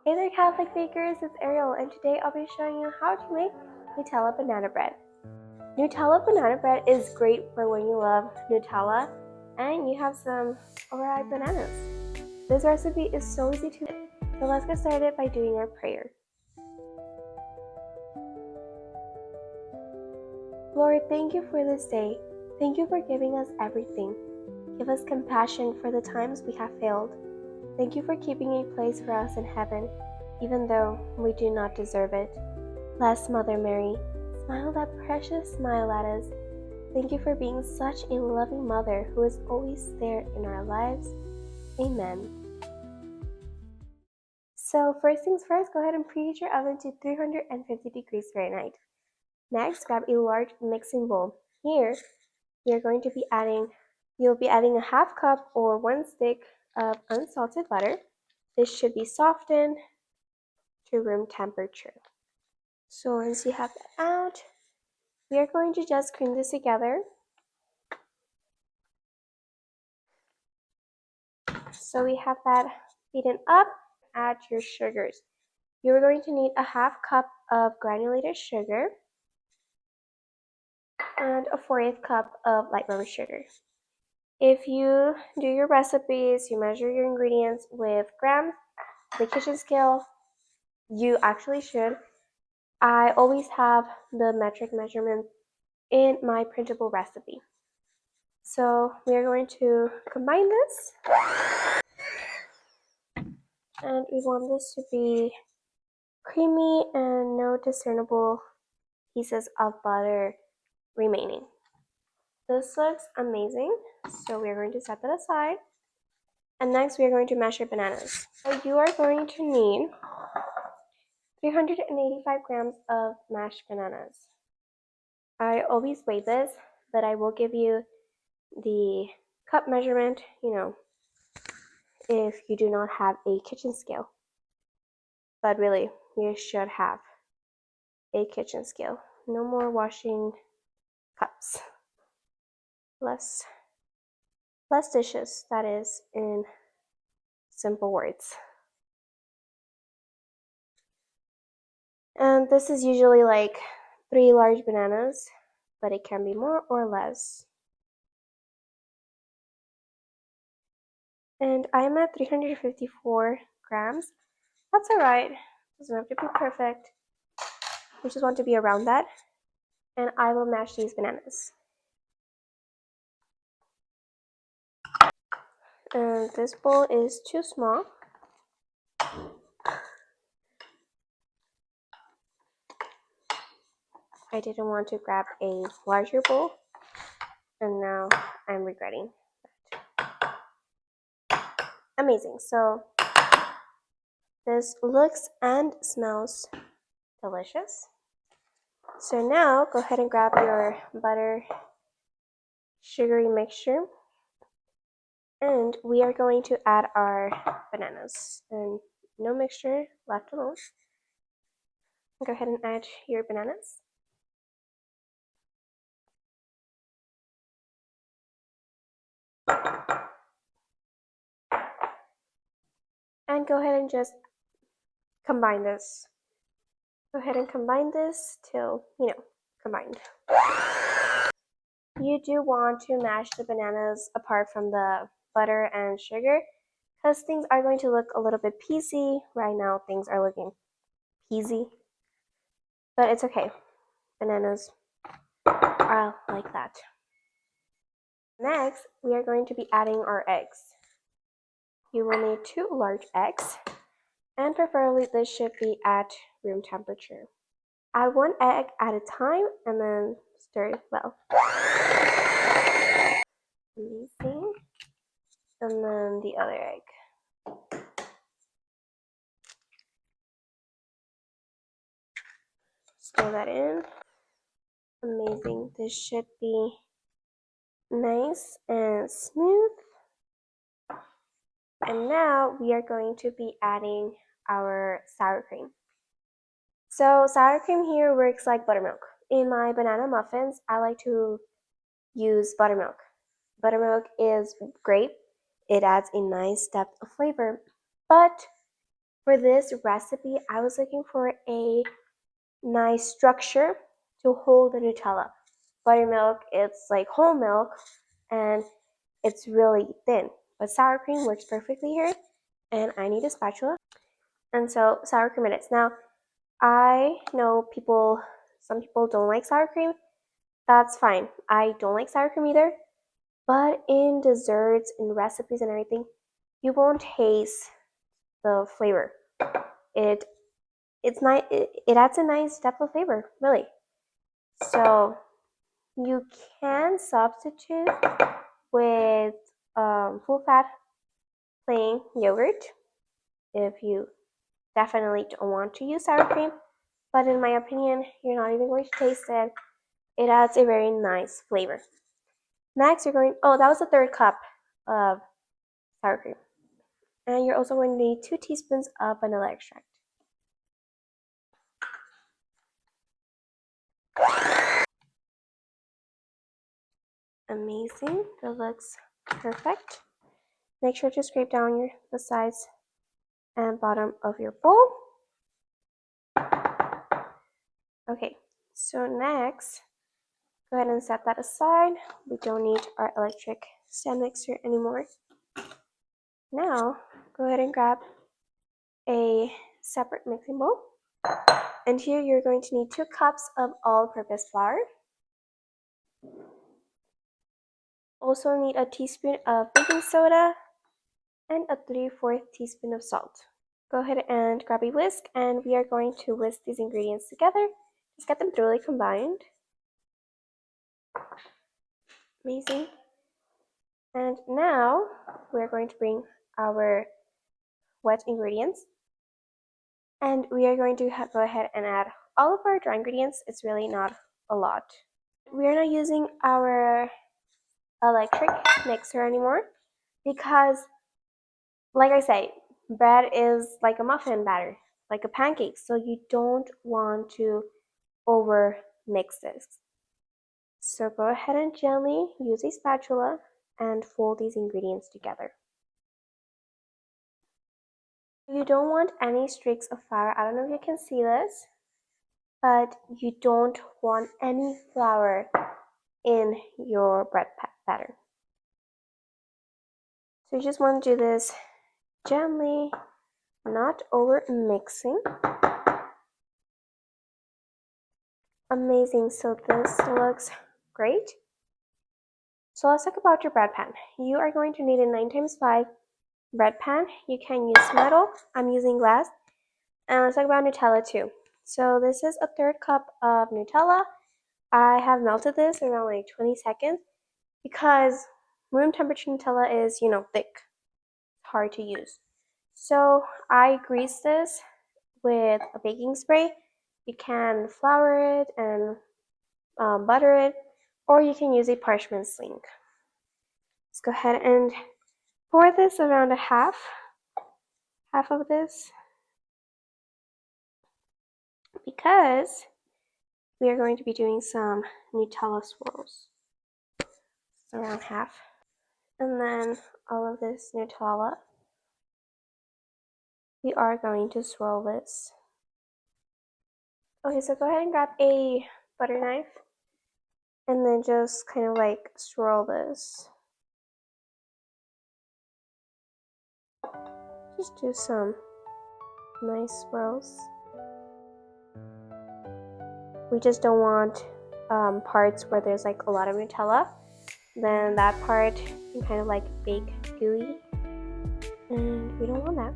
Hey there Catholic bakers, it's Ariel, and today I'll be showing you how to make Nutella banana bread. Nutella banana bread is great for when you love Nutella and you have some overripe bananas. This recipe is so easy to make, so let's get started by doing our prayer. Lord, thank you for this day. Thank you for giving us everything. Give us compassion for the times we have failed. Thank you for keeping a place for us in heaven, even though we do not deserve it. Bless Mother Mary. Smile that precious smile at us. Thank you for being such a loving mother who is always there in our lives. Amen. So first things first, go ahead and preheat your oven to 350 degrees Fahrenheit. Next, grab a large mixing bowl. Here, you'll be adding a half cup or 1 stick of unsalted butter. This should be softened to room temperature. So once you have that out, we are going to just cream this together. So we have that beaten up. Add your sugars. You're going to need a half cup of granulated sugar and a 1/4 cup of light brown sugar. If you do your recipes, you measure your ingredients with grams, the kitchen scale, you actually should. I always have the metric measurement in my printable recipe. So we are going to combine this, and we want this to be creamy and no discernible pieces of butter remaining. This looks amazing, so we're going to set that aside. And next we are going to mash your bananas. So you are going to need 385 grams of mashed bananas. I always weigh this, but I will give you the cup measurement, if you do not have a kitchen scale. But really, you should have a kitchen scale. No more washing cups. Less dishes, that is, in simple words. And this is usually like 3 large bananas, but it can be more or less. And I'm at 354 grams. That's alright. Doesn't have to be perfect. We just want to be around that. And I will mash these bananas. And this bowl is too small. I didn't want to grab a larger bowl, and now I'm regretting that. Amazing. So this looks and smells delicious. So now go ahead and grab your butter sugary mixture, and we are going to add our bananas, and no mixture left alone. Go ahead and add your bananas. And go ahead and just combine this. Go ahead and combine this till, combined. You do want to mash the bananas apart from the butter and sugar, because things are going to look a little bit peasy. Right now things are looking peasy, but it's okay. Bananas are like that. Next, we are going to be adding our eggs. You will need 2 large eggs, and preferably this should be at room temperature. Add 1 egg at a time and then stir it well. Amazing. And then the other egg. Stir that in. Amazing. This should be nice and smooth. And now we are going to be adding our sour cream. So sour cream here works like buttermilk. In my banana muffins, I like to use buttermilk. Buttermilk is great. It adds a nice depth of flavor, but For this recipe, I was looking for a nice structure to hold the Nutella. Buttermilk, it's like whole milk and it's really thin. But sour cream works perfectly here. And I need a spatula. And so sour cream it is. Now, I know some people don't like sour cream. That's fine. I don't like sour cream either. But in desserts, in recipes and everything, you won't taste the flavor. It it's nice. It adds a nice depth of flavor, really. So you can substitute with full fat plain yogurt if you definitely don't want to use sour cream. But in my opinion, you're not even going to taste it. It adds a very nice flavor. Next, that was the third cup of sour cream. And you're also going to need 2 teaspoons of vanilla extract. Amazing. That looks perfect. Make sure to scrape down the sides and bottom of your bowl. Okay, so next, go ahead and set that aside. We don't need our electric stand mixer anymore. Now, go ahead and grab a separate mixing bowl. And here you're going to need 2 cups of all-purpose flour. Also need a teaspoon of baking soda and a 3/4 teaspoon of salt. Go ahead and grab a whisk and we are going to whisk these ingredients together. Just get them thoroughly combined. Amazing. And now we're going to bring our wet ingredients and we are going to go ahead and add all of our dry ingredients. It's really not a lot. We are not using our electric mixer anymore because, like I say, bread is like a muffin batter, like a pancake, so you don't want to over mix this. So go ahead and gently use a spatula and fold these ingredients together. You don't want any streaks of flour. I don't know if you can see this, but you don't want any flour in your bread batter. So you just want to do this gently, not over mixing. Amazing, so this looks great. So let's talk about your bread pan. You are going to need a 9x5 bread pan. You can use metal, I'm using glass. And let's talk about Nutella too. So this is a 1/3 cup of Nutella. I have melted this around like 20 seconds because room temperature Nutella is, thick, hard to use. So I grease this with a baking spray. You can flour it and butter it, or you can use a parchment sling. Let's go ahead and pour this around a half of this, because we are going to be doing some Nutella swirls. So around half. And then all of this Nutella, we are going to swirl this. Okay, so go ahead and grab a butter knife and then just kind of like swirl this. Just do some nice swirls. We just don't want parts where there's like a lot of Nutella. Then that part can kind of like bake gooey, and we don't want that.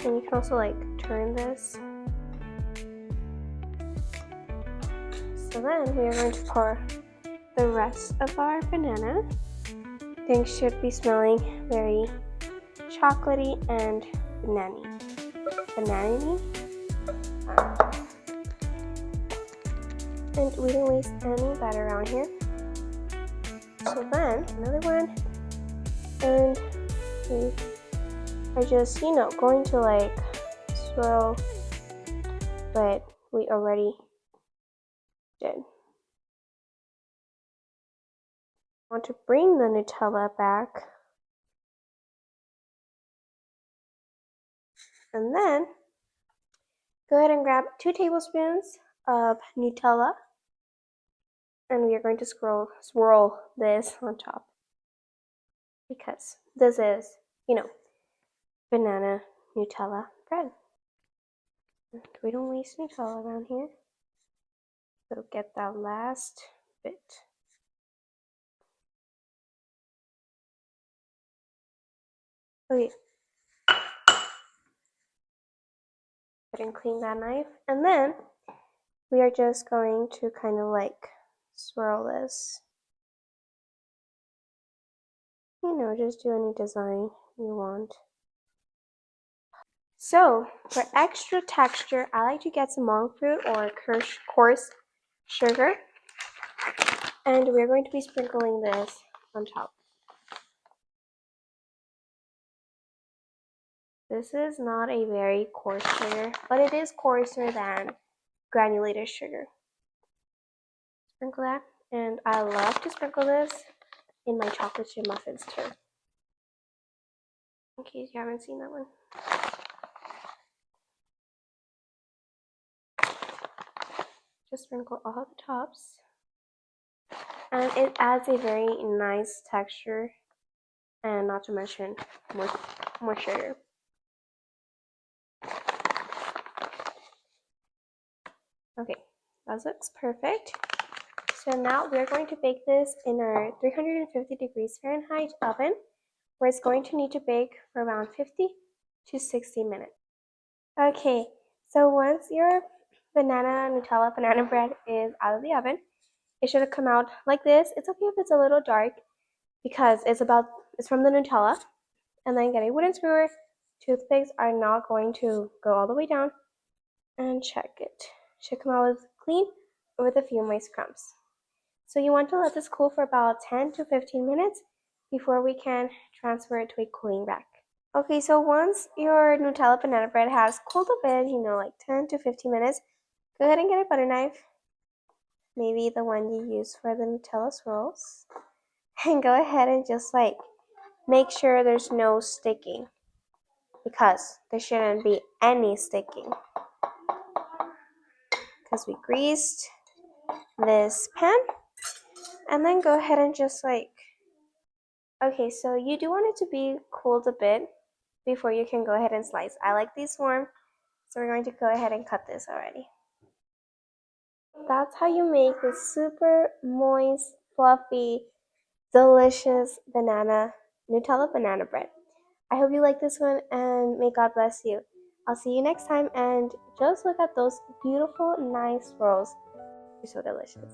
And you can also like turn this. So then we are going to pour the rest of our banana. Things should be smelling very chocolatey and banana-y. And we didn't waste any batter around here. So then another one, and we are just going to like swirl, but we already did. I want to bring the Nutella back. And then go ahead and grab 2 tablespoons of Nutella, and we are going to swirl this on top because this is, banana Nutella bread. And we don't waste Nutella around here. So get that last bit. Okay. Go ahead and clean that knife. And then we are just going to kind of like swirl this. Just do any design you want. So for extra texture, I like to get some monk fruit or coarse sugar. And we're going to be sprinkling this on top. This is not a very coarse sugar, but it is coarser than granulated sugar. Sprinkle that. And I love to sprinkle this in my chocolate chip muffins too. In case you haven't seen that one. Just sprinkle all the tops. And it adds a very nice texture, and not to mention more sugar. Okay, that looks perfect. So now we're going to bake this in our 350 degrees Fahrenheit oven, where it's going to need to bake for around 50 to 60 minutes. Okay, so once your Nutella banana bread is out of the oven, it should have come out like this. It's okay if it's a little dark because it's from the Nutella. And then get a wooden skewer. Toothpicks are not going to go all the way down. And check it. Should come out with clean with a few moist crumbs. So you want to let this cool for about 10 to 15 minutes before we can transfer it to a cooling rack. Okay, so once your Nutella banana bread has cooled a bit, like 10 to 15 minutes, go ahead and get a butter knife, maybe the one you use for the Nutella swirls, and go ahead and just make sure there's no sticking, because there shouldn't be any sticking, because we greased this pan. And then go ahead and just okay, so you do want it to be cooled a bit before you can go ahead and slice. I like these warm, so we're going to go ahead and cut this already. That's how you make this super moist, fluffy, delicious Nutella banana bread. I hope you like this one, and may God bless you. I'll see you next time, and just look at those beautiful, nice rolls. They're so delicious.